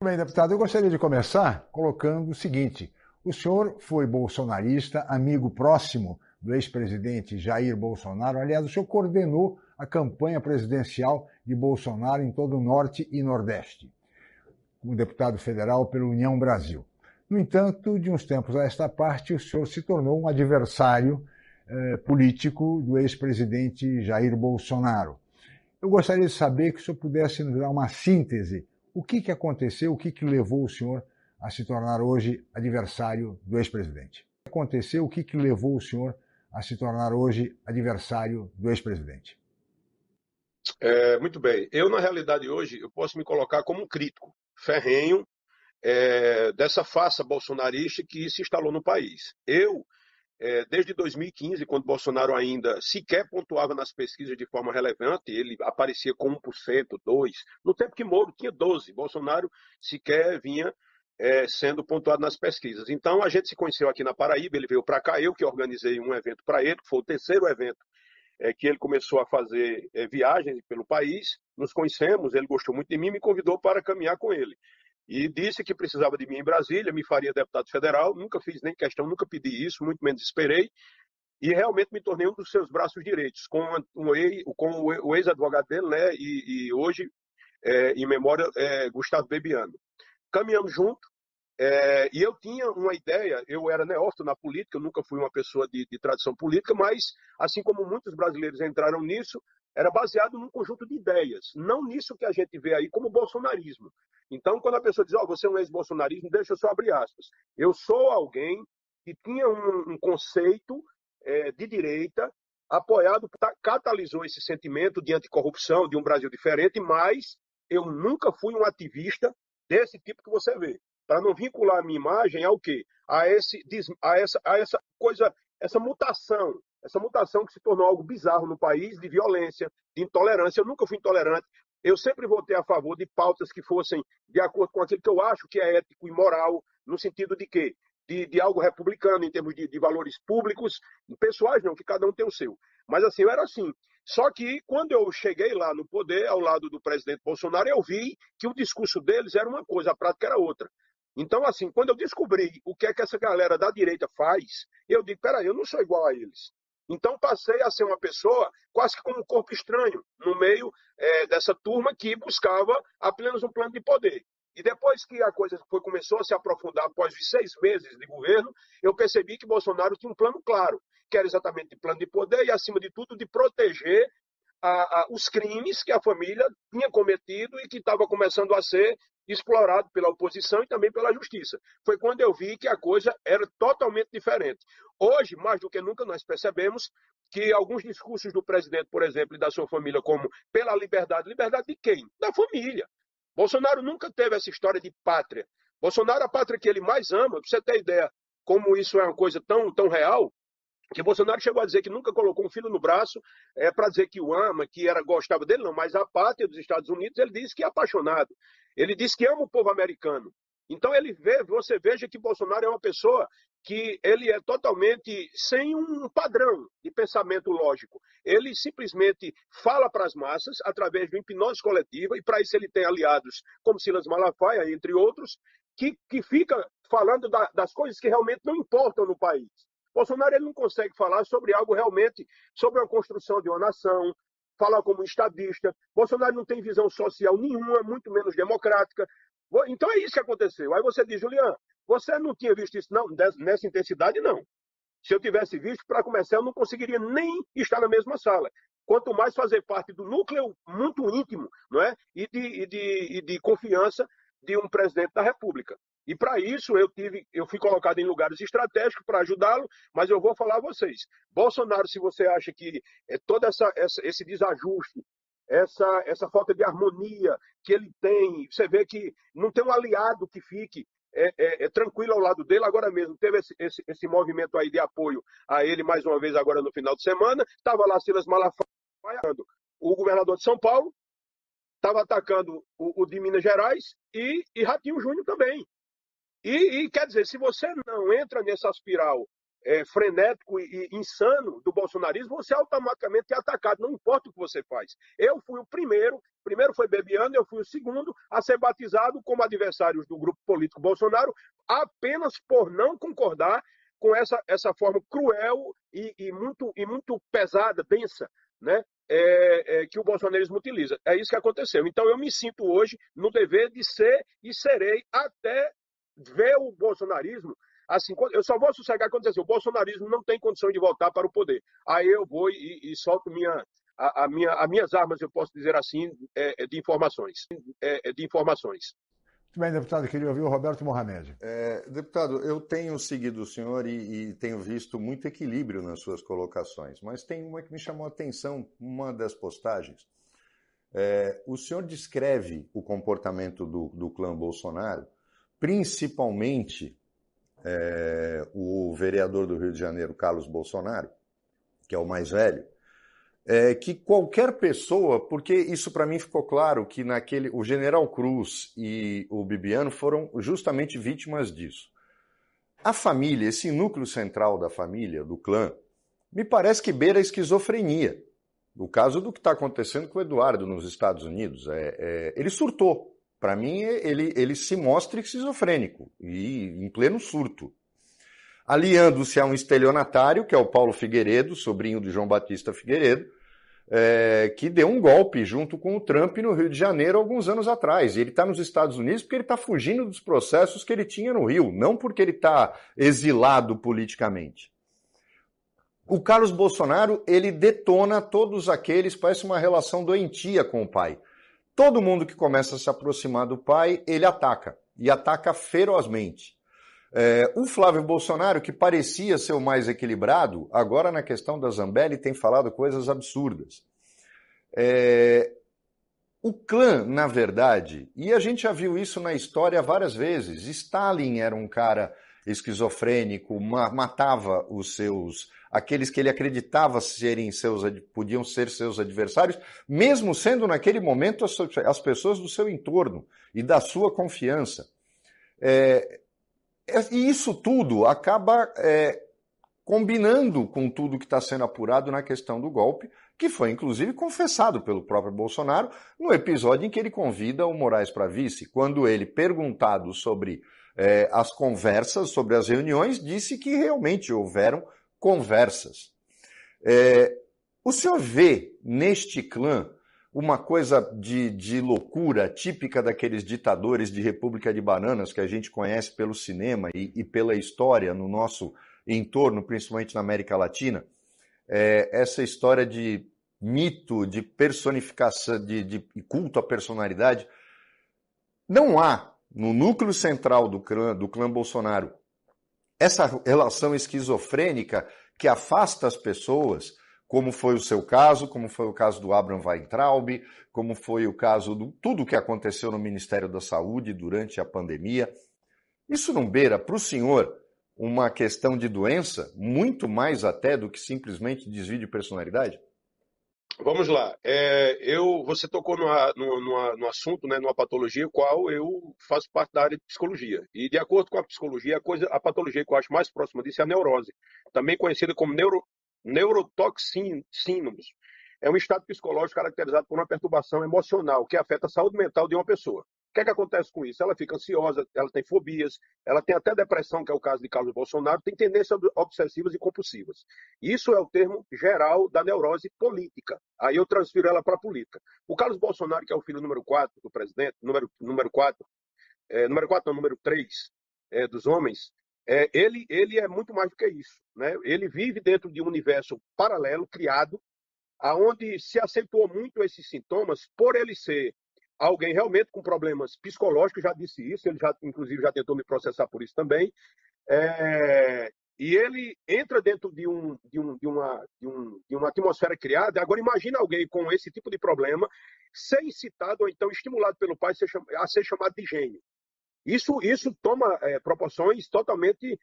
Bem, deputado, eu gostaria de começar colocando o seguinte: o senhor foi bolsonarista, amigo próximo do ex-presidente Jair Bolsonaro. Aliás, o senhor coordenou a campanha presidencial de Bolsonaro em todo o Norte e Nordeste, como deputado federal pela União Brasil. No entanto, de uns tempos a esta parte, o senhor se tornou um adversário político do ex-presidente Jair Bolsonaro. Eu gostaria de saber que o senhor pudesse nos dar uma síntese. O que aconteceu, o que levou o senhor a se tornar hoje adversário do ex-presidente? O que aconteceu, o que levou o senhor a se tornar hoje adversário do ex-presidente? Muito bem. Eu, na realidade, hoje, eu posso me colocar como um crítico ferrenho dessa farsa bolsonarista que se instalou no país. Desde 2015, quando Bolsonaro ainda sequer pontuava nas pesquisas de forma relevante, ele aparecia com 1%, 2%. No tempo que Moro tinha 12%, Bolsonaro sequer vinha sendo pontuado nas pesquisas. Então, a gente se conheceu aqui na Paraíba, ele veio para cá, eu que organizei um evento para ele, que foi o terceiro evento que ele começou a fazer viagens pelo país, nos conhecemos, ele gostou muito de mim, me convidou para caminhar com ele. E disse que precisava de mim em Brasília, me faria deputado federal, nunca fiz nem questão, nunca pedi isso, muito menos esperei, e realmente me tornei um dos seus braços direitos, com o ex-advogado dele, né, e hoje, em memória, Gustavo Bebiano. Caminhamos junto, e eu tinha uma ideia, eu era neófito na política, eu nunca fui uma pessoa de tradição política, mas, assim como muitos brasileiros entraram nisso, era baseado num conjunto de ideias, não nisso que a gente vê aí como bolsonarismo. Então, quando a pessoa diz, você é um ex-bolsonarismo, deixa eu só abrir aspas. Eu sou alguém que tinha um conceito de direita, apoiado, catalisou esse sentimento de anticorrupção, de um Brasil diferente, mas eu nunca fui um ativista desse tipo que você vê, para não vincular a minha imagem ao quê? A essa coisa, essa mutação que se tornou algo bizarro no país, de violência, de intolerância. Eu nunca fui intolerante, eu sempre votei a favor de pautas que fossem de acordo com aquilo que eu acho que é ético e moral, no sentido de quê? De algo republicano, em termos de valores públicos, pessoais não, que cada um tem o seu. Mas assim, eu era assim. Só que quando eu cheguei lá no poder, ao lado do presidente Bolsonaro, eu vi que o discurso deles era uma coisa, a prática era outra. Então, assim, quando eu descobri o que é que essa galera da direita faz, eu digo, peraí, eu não sou igual a eles. Então, passei a ser uma pessoa quase que como um corpo estranho no meio dessa turma que buscava apenas um plano de poder. E depois que a coisa começou a se aprofundar após os 6 meses de governo, eu percebi que Bolsonaro tinha um plano claro, que era exatamente plano de poder e, acima de tudo, de proteger os crimes que a família tinha cometido e que estava começando a ser explorado pela oposição e também pela justiça. Foi quando eu vi que a coisa era totalmente diferente. Hoje, mais do que nunca, nós percebemos que alguns discursos do presidente, por exemplo, e da sua família, como pela liberdade, liberdade de quem? Da família. Bolsonaro nunca teve essa história de pátria. Bolsonaro, a pátria que ele mais ama, para você ter ideia como isso é uma coisa tão real, que Bolsonaro chegou a dizer que nunca colocou um filho no braço para dizer que o ama, que gostava dele, não, mas a pátria dos Estados Unidos, ele disse que é apaixonado. Ele disse que ama o povo americano. Então você veja que Bolsonaro é uma pessoa que ele é totalmente sem um padrão de pensamento lógico. Ele simplesmente fala para as massas através de hipnose coletiva, e para isso ele tem aliados como Silas Malafaia, entre outros, que fica falando das coisas que realmente não importam no país. Bolsonaro ele não consegue falar sobre algo realmente, sobre a construção de uma nação, falar como estadista. Bolsonaro não tem visão social nenhuma, muito menos democrática. Então é isso que aconteceu. Aí você diz, Julian, você não tinha visto isso não, nessa intensidade, não. Se eu tivesse visto, para começar, eu não conseguiria nem estar na mesma sala. Quanto mais fazer parte do núcleo muito íntimo, não é? E de confiança de um presidente da República. E para isso eu fui colocado em lugares estratégicos para ajudá-lo, mas eu vou falar a vocês. Bolsonaro, se você acha que todo esse desajuste, essa falta de harmonia que ele tem, você vê que não tem um aliado que fique tranquilo ao lado dele. Agora mesmo teve esse movimento aí de apoio a ele mais uma vez agora no final de semana. Estava lá Silas Malafaia, o governador de São Paulo, estava atacando o de Minas Gerais e Ratinho Júnior também. E quer dizer, se você não entra nessa espiral frenético e insano do bolsonarismo, você automaticamente é atacado, não importa o que você faz. Eu fui o primeiro foi Bebiano, eu fui o segundo a ser batizado como adversário do grupo político Bolsonaro, apenas por não concordar com essa forma cruel e muito pesada, densa, né? Que o bolsonarismo utiliza. É isso que aconteceu. Então eu me sinto hoje no dever de ser e serei até ver o bolsonarismo. Assim, eu só vou sossegar quando dizer assim, o bolsonarismo não tem condição de voltar para o poder. Aí eu vou e solto as minhas armas, eu posso dizer assim, de informações. Muito bem, deputado, queria ouvir o Roberto Mohamed. Deputado, eu tenho seguido o senhor e tenho visto muito equilíbrio nas suas colocações, mas tem uma que me chamou a atenção, uma das postagens. O senhor descreve o comportamento do clã Bolsonaro, principalmente o vereador do Rio de Janeiro, Carlos Bolsonaro, que é o mais velho, que qualquer pessoa, porque isso para mim ficou claro que o General Cruz e o Bibiano foram justamente vítimas disso. A família, esse núcleo central da família, do clã, me parece que beira a esquizofrenia. O caso do que está acontecendo com o Eduardo nos Estados Unidos. Ele surtou. Para mim, ele se mostra esquizofrênico e em pleno surto. Aliando-se a um estelionatário, que é o Paulo Figueiredo, sobrinho de João Batista Figueiredo, que deu um golpe junto com o Trump no Rio de Janeiro alguns anos atrás. E ele está nos Estados Unidos porque ele está fugindo dos processos que ele tinha no Rio, não porque ele está exilado politicamente. O Carlos Bolsonaro, ele detona todos aqueles, parece uma relação doentia com o pai. Todo mundo que começa a se aproximar do pai, ele ataca, e ataca ferozmente. O Flávio Bolsonaro, que parecia ser o mais equilibrado, agora na questão da Zambelli tem falado coisas absurdas. O clã, na verdade, e a gente já viu isso na história várias vezes, Stalin era um cara esquizofrênico, matava aqueles que ele acreditava podiam ser seus adversários, mesmo sendo naquele momento as pessoas do seu entorno e da sua confiança. E isso tudo acaba combinando com tudo que está sendo apurado na questão do golpe, que foi inclusive confessado pelo próprio Bolsonaro no episódio em que ele convida o Moraes para vice, quando ele, perguntado sobre as conversas, sobre as reuniões, disse que realmente houveram conversas. O senhor vê neste clã uma coisa de loucura típica daqueles ditadores de República de Bananas que a gente conhece pelo cinema e pela história no nosso entorno, principalmente na América Latina? Essa história de mito, de personificação, de culto à personalidade. Não há, no núcleo central do clã Bolsonaro, essa relação esquizofrênica que afasta as pessoas, como foi o seu caso, como foi o caso do Abraham Weintraub, como foi o caso de tudo o que aconteceu no Ministério da Saúde durante a pandemia. Isso não beira para o senhor uma questão de doença, muito mais até do que simplesmente desvio de personalidade? Vamos lá. Você tocou no assunto, né, numa patologia, qual eu faço parte da área de psicologia. E, de acordo com a psicologia, a patologia que eu acho mais próxima disso é a neurose, também conhecida como neurotoxínomos. É um estado psicológico caracterizado por uma perturbação emocional que afeta a saúde mental de uma pessoa. O que é que acontece com isso? Ela fica ansiosa, ela tem fobias, ela tem até depressão, que é o caso de Carlos Bolsonaro, tem tendências obsessivas e compulsivas. Isso é o termo geral da neurose política. Aí eu transfiro ela para a política. O Carlos Bolsonaro, que é o filho número 4 do presidente, número 4, número 3 dos homens, ele é muito mais do que isso, né? Ele vive dentro de um universo paralelo, criado, aonde se acentuou muito esses sintomas por ele ser alguém realmente com problemas psicológicos, já disse isso, ele inclusive já tentou me processar por isso também, e ele entra dentro de uma atmosfera criada. Agora imagina alguém com esse tipo de problema ser incitado ou então estimulado pelo pai a ser chamado de gênio. Isso toma proporções totalmente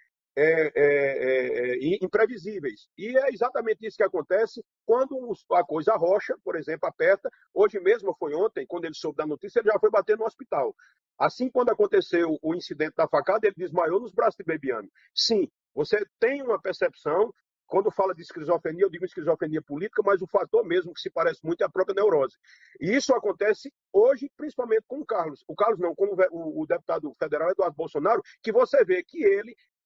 imprevisíveis. E é exatamente isso que acontece quando a coisa arrocha, por exemplo, aperta. Hoje mesmo, foi ontem, quando ele soube da notícia, ele já foi bater no hospital. Assim, quando aconteceu o incidente da facada, ele desmaiou nos braços de Bebiano. Sim, Você tem uma percepção, quando fala de esquizofrenia, eu digo esquizofrenia política, mas o fator mesmo que se parece muito é a própria neurose. E isso acontece hoje, principalmente com o Carlos. O Carlos não, com o deputado federal Eduardo Bolsonaro, que você vê que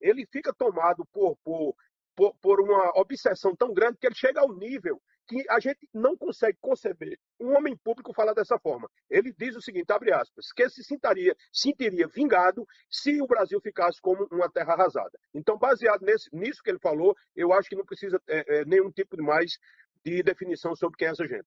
ele fica tomado por uma obsessão tão grande que ele chega ao nível que a gente não consegue conceber um homem público falar dessa forma. Ele diz o seguinte, abre aspas, que se sentiria vingado se o Brasil ficasse como uma terra arrasada. Então, baseado nisso que ele falou, eu acho que não precisa nenhum tipo de mais de definição sobre quem é essa gente.